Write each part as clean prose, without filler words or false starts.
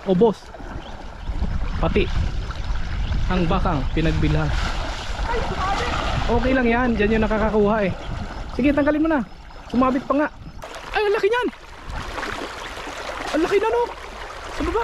ubos. Pati ang bakang pinagbilhan. Okay lang yan, dyan yung nakakakuha eh. Sige, tanggalin mo na. Sumabit pa nga. Ay, ang laki niyan. Ang laki na, no? Sa baba.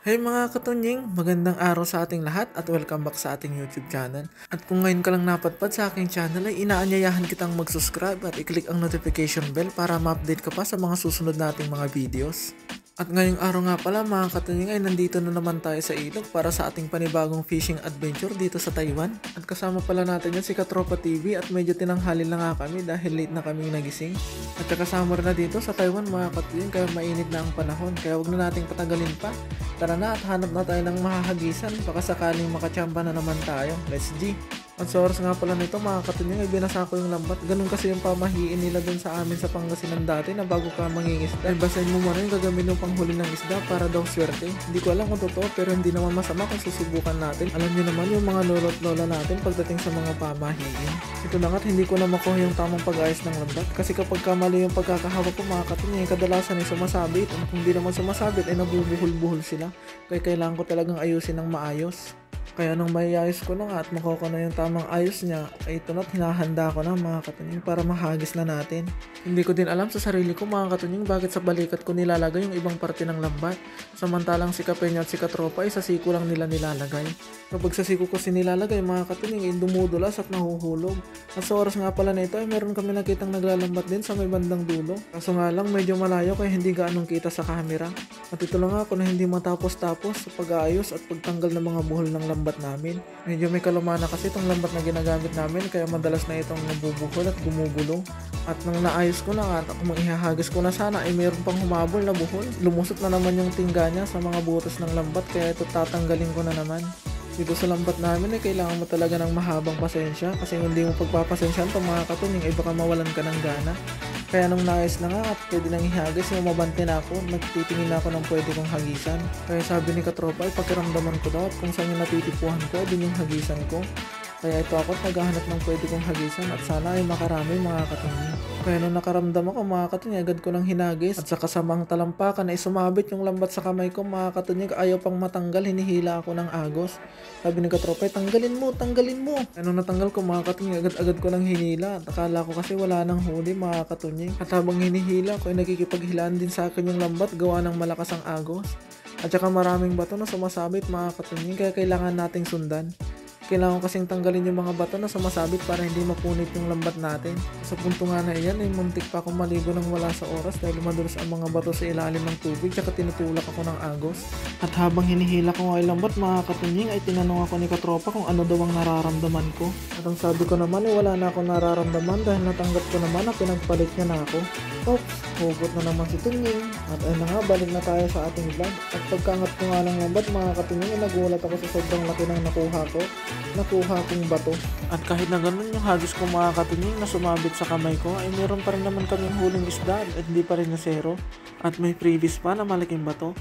Hey mga katunying, magandang araw sa ating lahat at welcome back sa ating YouTube channel. At kung ngayon ka lang napadpad sa aking channel ay inaanyayahan kitang mag-subscribe at i-click ang notification bell para ma-update ka pa sa mga susunod nating mga videos. At ngayong araw nga pala mga katunying ay nandito na naman tayo sa ilog para sa ating panibagong fishing adventure dito sa Taiwan. At kasama pala natin yan si Katropa TV at medyo tinanghali na nga kami dahil late na kaming nagising. At kasama rin na dito sa Taiwan mga katunying kaya mainit na ang panahon kaya huwag na nating patagalin pa. Tara na at hanap na tayo ng mahahagisan baka sakaling makachamba na naman tayo. Let's G! At sa oras nga pala nito mga katunying ay binasa ko yung lambat. Ganun kasi yung pamahiin nila dun sa amin sa Pangasinan dati na bago ka mangingisda ay basahin mo muna yung gagawin yung panghuli ng isda para daw swerte. Hindi ko alam kung totoo pero hindi naman masama kung susubukan natin. Alam niyo naman yung mga lolo't lola natin pagdating sa mga pamahiin. Ito na nga't hindi ko na makuha yung tamang pag-ayos ng lambat kasi kapag kamali yung pagkakahawak ko mga katunying kadalasan ay sumasabit at kung di naman sumasabit ay nabubuhol-buhol sila. Kaya kailangan ko talagang ayusin ng maayos. Kaya nung maiayos ko na nga at makuha ko na yung tamang ayos niya, ay ito na't hinahanda ko na mga katunying para mahagis na natin. Hindi ko din alam sa sarili ko mga katunying bakit sa balikat ko nilalagay yung ibang parte ng lambat. Samantalang si Kapenyo at si Katropa ay sa siko lang nila nilalagay. Kapag sa siko ko sinilalagay mga katunying ay dumudulas at nahuhulog. At sa oras nga pala nito ay meron kami nakitang naglalambat din sa may bandang dulo. Kaso nga lang medyo malayo kaya hindi gaanong kita sa camera. At ito lang ako na hindi matapos-tapos sa pag-aayos at pagtanggal ng mga buhol ng lambat namin. Medyo may kalumana kasi itong lambat na ginagamit namin kaya madalas na itong nabubuhol at gumugulo. At nang naayos ko na at kung ihahagis ko na sana ay mayroon pang humabol na buhol. Lumusot na naman yung tingga niya sa mga butas ng lambat kaya ito tatanggalin ko na naman. Dito sa lambat namin ay kailangan mo talaga ng mahabang pasensya kasi kung hindi mo pagpapasensyahan itong mga katunying ay baka mawalan ka ng gana. Kaya nung naayos na nga at pwede nang ihagis, umabante na ako, nagtitingin na ako ng pwede kong hagisan. Kaya sabi ni Katropa ay pakiramdaman ko daw at kung saan yung natitipuhan ko, din yung hagisan ko. Kaya ito ako at naghahanap ng pwede kong hagisan at sana ay makarami mga katunying. Kaya nung nakaramdam ako mga katunying, agad ko ng hinagis at sa kasamang talampakan ay sumabit yung lambat sa kamay ko mga katunying. Ayaw pang matanggal, hinihila ako ng agos. Sabi ni Katropa ay tanggalin mo, tanggalin mo. Kaya nung natanggal ko mga katunying, agad-agad ko ng hinila. At akala ko kasi wala nang huli mga katunying. At habang hinihila ko ay nakikipaghilaan din sa akin yung lambat gawa ng malakas ang agos. At saka maraming bato na sumasabit mga katunying kaya kailangan nating sundan. Kailangan kasing tanggalin yung mga bato na sumasabit para hindi mapunit yung lambat natin. Sa punto nga na iyan ay muntik pa akong maligo ng wala sa oras dahil madulas ang mga bato sa ilalim ng tubig tsaka tinutulak ako ng agos. At habang hinihila ko nga yung lambat mga katunying ay tinanong ako ni Katropa kung ano daw ang nararamdaman ko. At ang sabi ko naman ay wala na akong nararamdaman dahil natanggap ko naman na pinagpalit niya na ako. Oops, hugot na naman si Tunying. At ayun na nga, balik na tayo sa ating vlog. At pagkaangat ko nga ng lambat mga katunying ay nagulat ako sa sobrang laki ng nakuha kong bato. At kahit na ganun yung hagis ko mga katunying na sumabit sa kamay ko ay meron pa rin naman kaming huling isda at hindi pa rin na zero. At may previous pa na malaking bato.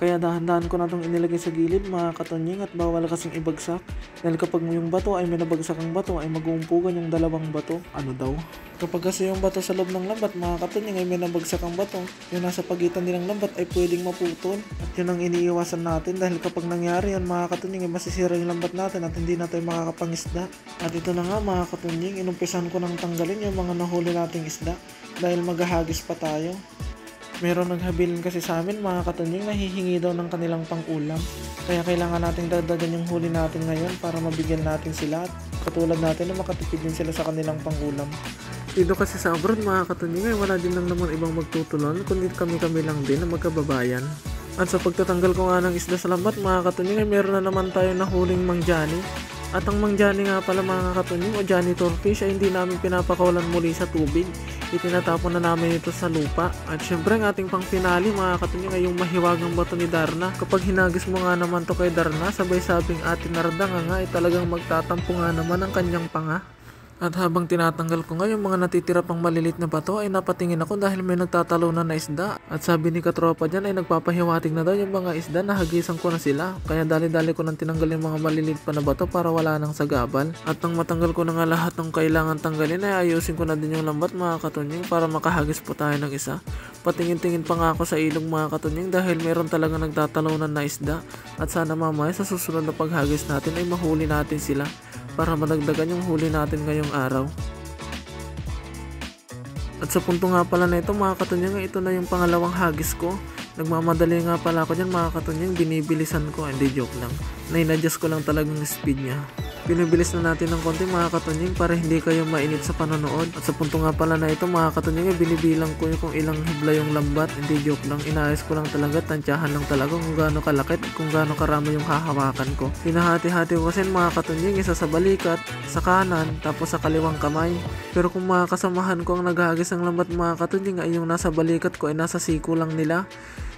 Kaya dahan-dahan ko na itong inilagay sa gilid mga katunying at bawal kasing ibagsak. Dahil kapag yung bato ay may nabagsak ang bato ay mag-uumpugan yung dalawang bato. Ano daw? Kapag kasi yung bato sa loob ng lambat mga katunying ay may nabagsak ang bato, yung nasa pagitan nilang lambat ay pwedeng maputol. At yun ang iniiwasan natin dahil kapag nangyari yan mga katunying ay masisira yung lambat natin at hindi na tayo makakapangisda. At ito na nga mga katunying, inumpisan ko nang tanggalin yung mga nahuli nating isda dahil maghahagis pa tayo. Meron naghabilin kasi sa amin mga katunying na hihingi daw ng kanilang pang-ulam. Kaya kailangan nating dagdagan yung huli natin ngayon para mabigyan natin sila at katulad natin na makatipid din sila sa kanilang pang-ulam. Dito kasi sa abroad mga katunying ay wala din lang naman ibang magtutulon kundi kami-kami lang din na magkababayan. At sa pagtatanggal ko nga ng isda sa lambat mga katunying ay meron na naman tayo na huling mangjani. At ang mangjani nga pala mga katunying o janitor fish ay hindi namin pinapakawalan muli sa tubig. Itinatapon na namin ito sa lupa. At syempre ang ating pang finale mga katunying ay yung mahiwagang bato ni Darna. Kapag hinagis mo nga naman to kay Darna, sabay sabing Ate Narda nga ay talagang magtatampo nga naman ang kanyang panga. At habang tinatanggal ko nga yung mga natitira pang malilit na bato ay napatingin ako dahil may nagtatalunan na isda. At sabi ni katropa dyan ay nagpapahiwatig na daw yung mga isda na hagisan ko na sila. Kaya dali-dali ko nang tinanggal yung mga malilit pa na bato para wala nang sagabal. At nang matanggal ko na nga lahat ng kailangan tanggalin ay ayusin ko na din yung lambat mga katunying para makahagis po tayo ng isa. Patingin-tingin pa nga ako sa ilog mga katunying dahil meron talaga nagtatalunan na isda. At sana mamaya sa susunod na paghagis natin ay mahuli natin sila para madagdagan yung huli natin ngayong araw. At sa punto nga pala na ito mga katunyang, ito na yung pangalawang hagis ko. Nagmamadali nga pala ako dyan mga katunyang, binibilisan ko, hindi joke lang. Na-adjust ko lang talagang speed niya. Binibilis na natin ng konti mga katunying para hindi kayo mainit sa panonood. At sa punto nga pala na ito mga katunying, binibilang ko yung kung ilang hibla yung lambat, hindi joke lang. Inayos ko lang talaga, tansyahan lang talaga kung gaano kalakit, kung gaano karami yung hahawakan ko. Pinahati-hati ko kasi mga katunying, isa sa balikat, sa kanan, tapos sa kaliwang kamay. Pero kung mga kasamahan ko ang naghagis ng lambat mga katunying ay yung nasa balikat ko ay nasa siko lang nila.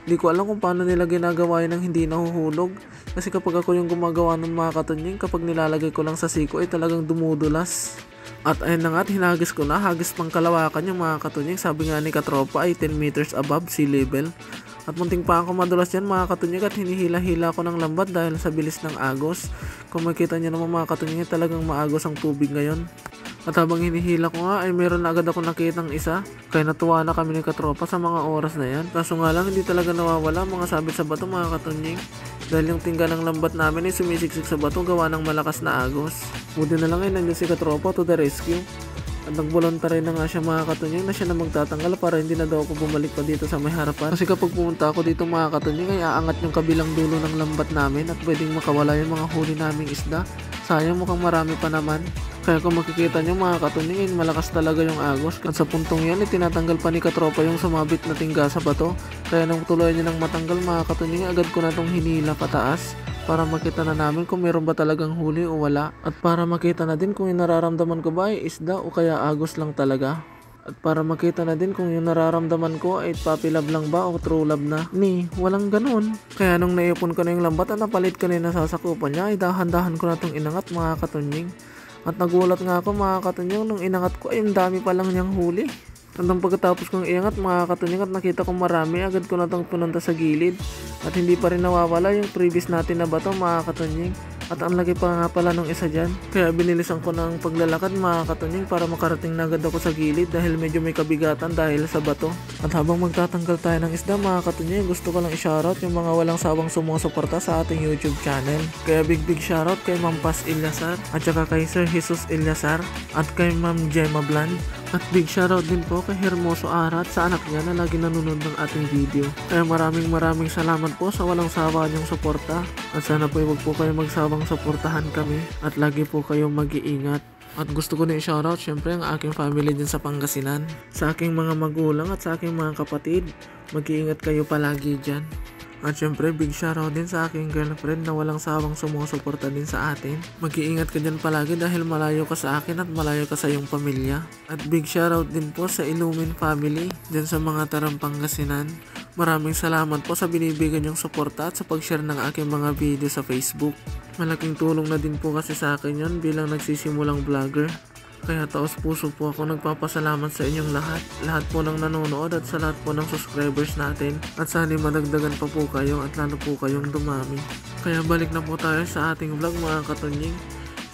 Hindi ko alam kung paano nila ginagawa yun ng hindi nahuhulog. Kasi kapag ako yung gumagawa ng mga katunying, kapag nilalagay ko lang sa siko ay talagang dumudulas. At ayun na nga, hinagis ko na, hagis pang kalawakan yung mga katunying. Sabi nga ni katropa ay 10 meters above sea level. At munting pa ako madulas yan mga katunying at hinihila-hila ko ng lambat dahil sa bilis ng agos. Kung makita nyo naman mga katunying, talagang maagos ang tubig ngayon. At habang hinihila ko nga ay meron na agad ako nakitang isa. Kaya natuwa na kami ni katropa sa mga oras na yan. Kaso nga lang hindi talaga nawawala mga sabit sa bato mga katunying. Dahil yung tingga ng lambat namin ay sumisiksik sa bato gawa ng malakas na agos. Buti na lang ay nandiyan si katropa to the rescue. At nag-voluntary na nga siya mga katunying na siya na magtatanggal para hindi na daw ako bumalik pa dito sa may harapan. Kasi kapag pumunta ako dito mga katunying ay aangat yung kabilang dulo ng lambat namin at pwedeng makawala yung mga huli naming isda. Sayang mukhang marami pa naman. Kaya kung makikita nyo mga katunying, malakas talaga yung agos. At sa puntong yan, tinatanggal pa ni katropa yung sumabit na tingga sa bato. Kaya nang tuloy niya nang matanggal mga katunying, agad ko na itong hinila pataas para makita na namin kung meron ba talagang huli o wala. At para makita na din kung yung nararamdaman ko ba ay isda o kaya agos lang talaga. At para makita na din kung yung nararamdaman ko ay puppy love lang ba o true love na. Walang ganun. Kaya nung naipon ko na yung lambat at napalit ko na yung nasasakupan niya, ay dahan-dahan ko na itong inangat mga katunying. At nagulat nga ako mga katunying nung inangat ko ay ang dami pa lang niyang huli. At nung pagkatapos kong iangat mga katunying at nakita kong marami, agad ko na itong pununta sa gilid. At hindi pa rin nawawala yung previous natin na bato mga katunying. At ang laki pa nga pala nung isa dyan. Kaya binilisan ko ng paglalakad mga katunying para makarating na agad ako sa gilid dahil medyo may kabigatan dahil sa bato. At habang magtatanggal tayo ng isda mga katunying, gusto ko lang i-shoutout yung mga walang sawang sumusuporta sa ating YouTube channel. Kaya big shoutout kay Ma'am Paz Ilyasar at saka kay Sir Jesus Ilyasar at kay Ma'am Gemma Bland. At big shoutout din po kay Hermoso Arat sa anak niya na lagi nanonood ng ating video. Kaya maraming salamat po sa walang sawa niyong suporta. At sana po huwag po kayo magsawang suportahan kami. At lagi po kayong mag-iingat. At gusto ko na i-shoutout syempre ang aking family din sa Pangasinan. Sa aking mga magulang at sa aking mga kapatid. Mag-iingat kayo palagi dyan. At syempre, big shoutout din sa aking girlfriend na walang sawang sumusuporta din sa atin. Mag-iingat ka dyan palagi dahil malayo ka sa akin at malayo ka sa iyong pamilya. At big shoutout din po sa Illumin family dyan sa mga Tarang Pangasinan. Maraming salamat po sa binibigyan niyong suporta at sa pag-share ng aking mga video sa Facebook. Malaking tulong na din po kasi sa akin yon bilang nagsisimulang vlogger. Kaya taos puso po ako nagpapasalamat sa inyong lahat po ng nanonood at sa lahat po ng subscribers natin. At sana madagdagan pa po kayo at lalo po kayong dumami. Kaya balik na po tayo sa ating vlog mga katunying.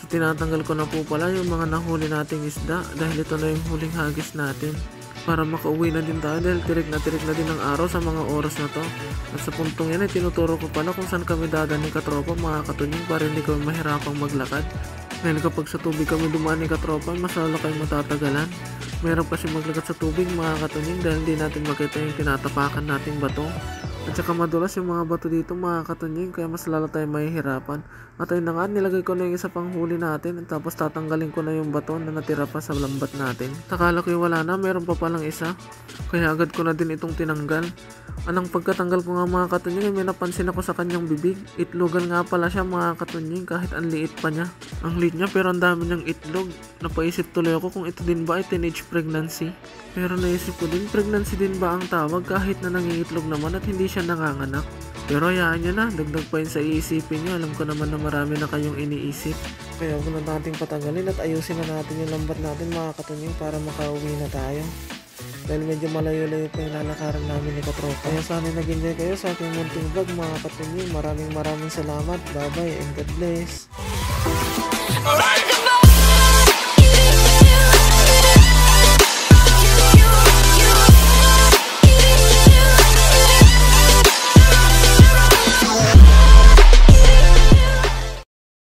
So tinatanggal ko na po pala yung mga nahuli nating isda dahil ito na yung huling hagis natin. Para makauwi na din tayo dahil tirik na din ang araw sa mga oras na to. At sa puntong yan ay tinuturo ko pala kung saan kami dadaan ni katropa mga katunying para hindi kami mahirapang maglakad. Dahil kapag sa tubig kami dumaan ni katropa, mas lalo kayong matatagalan. Meron kasi maglakad sa tubig mga katunying dahil hindi natin makita yung tinatapakan nating bato. At saka madulas yung mga bato dito mga katunying kaya mas lalo tayong mahihirapan. At ayun na nga, nilagay ko na yung isa pang huli natin at tapos tatanggalin ko na yung bato na natira pa sa lambat natin. Takala ko wala na, meron pa palang isa. Kaya agad ko na din itong tinanggal. Anong pagkatanggal ko nga mga katunying, may napansin ako sa kanyang bibig. Itlogan nga pala siya mga katunying kahit ang liit pa niya. Ang liit niya pero ang dami niyang itlog. Napaisip tuloy ako kung ito din ba ay teenage pregnancy. Pero naisip ko din, pregnancy din ba ang tawag kahit na nangingitlog naman at hindi siya nanganganak. Pero hayaan nyo na, dagdag pa yun sa iisipin nyo. Alam ko naman na marami na kayong iniisip. Kaya huwag na nating patagalin at ayusin na natin yung lambat natin mga katunying para makauwi na tayo. Dahil medyo malayo-layo pa yung lalakaran namin ni Katropa. Kaya sana nag-enjoy kayo sa aking munting vlog mga katunying. Maraming salamat. Bye bye and God bless.